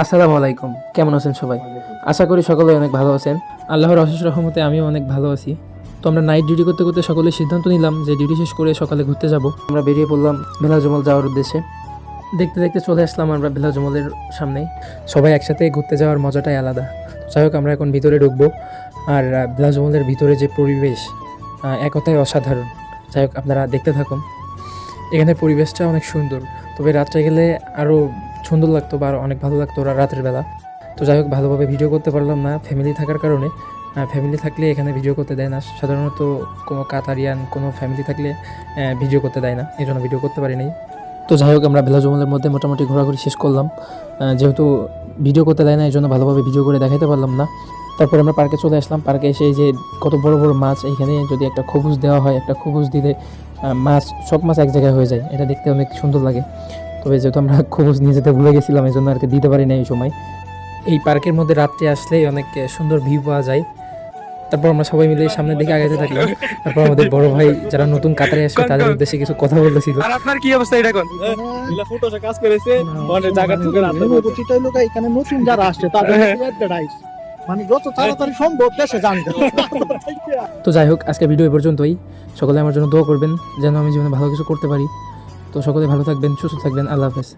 আসসালামু আলাইকুম, কেমন আছেন সবাই? আশা করি সকলে অনেক ভালো আছেন। আল্লাহর অশেষ রহমতে আমিও অনেক ভালো আছি। তো আমরা নাইট ডিউটি করতে করতে সকলে সিদ্ধান্ত নিলাম যে ডিউটি শেষ করে সকালে ঘুরতে যাব। আমরা বেরিয়ে পড়লাম বেলা জমল যাওয়ার উদ্দেশ্যে। দেখতে দেখতে চলে আসলাম আমরা বেলা জমলের সামনে। সবাই একসাথে ঘুরতে যাওয়ার মজাটাই আলাদা। যাই হোক, আমরা এখন ভিতরে ঢুকবো। আর বেলা জমলের ভিতরে যে পরিবেশ, এক কথায় অসাধারণ। যাই হোক, আপনারা দেখতে থাকুন। এখানে পরিবেশটা অনেক সুন্দর, তবে রাত্রে গেলে আরও সুন্দর লাগতো বা আরও অনেক ভালো লাগতো রাতের বেলা। তো যাই হোক, ভালোভাবে ভিডিও করতে পারলাম না ফ্যামিলি থাকার কারণে। ফ্যামিলি থাকলে এখানে ভিডিও করতে দেয় না, সাধারণত কোনো কাতারিয়ান কোনো ফ্যামিলি থাকলে ভিডিও করতে দেয় না, এই জন্য ভিডিও করতে পারিনি। তো যাই হোক, আমরা বেলা জমলের মধ্যে মোটামুটি ঘোরাঘুরি শেষ করলাম। যেহেতু ভিডিও করতে দেয় না, এই জন্য ভালোভাবে ভিডিও করে দেখাতে পারলাম না। তারপর আমরা পার্কে চলে আসলাম। পার্কে এসে এই যে কত বড় বড় মাছ, এইখানে যদি একটা খবুজ দেওয়া হয়, একটা খবুজ দিলে মাছ সব মাছ এক জায়গায় হয়ে যায়, এটা দেখতে অনেক সুন্দর লাগে। তবে যেহেতু আমরা খবুজ নিয়ে যেতে ভুলে গেছিলাম, এই জন্য আর কি দিতে পারি না এই সময়। এই পার্কের মধ্যে রাত্রে আসলেই অনেক সুন্দর ভিউ পাওয়া যায়। তারপর আমরা সবাই মিলে সামনের দিকে আগাতে থাকলাম। তারপর আমাদের বড় ভাই যারা নতুন কাতারে আসবে তাদের উদ্দেশ্যে কিছু কথা বলতেছিল। আর আপনার কি অবস্থা এটা কোন ইলা ফুটোসে কাজ করেছে অনেক জায়গা থেকে রাতে অনুভূতিটা লোক এখানে নতুন যারা আসছে তাদের অ্যাডভার্টাইজ মানে যত তাড়াতাড়ি সম্ভব দেশে জানতে। তো যাই হোক, আজকে ভিডিও এই পর্যন্তই। সকলে আমার জন্য দোয়া করবেন যেন আমি জীবনে ভালো কিছু করতে পারি। তো সকলে ভালো থাকবেন, সুস্থ থাকবেন। আল্লাহ হাফেজ।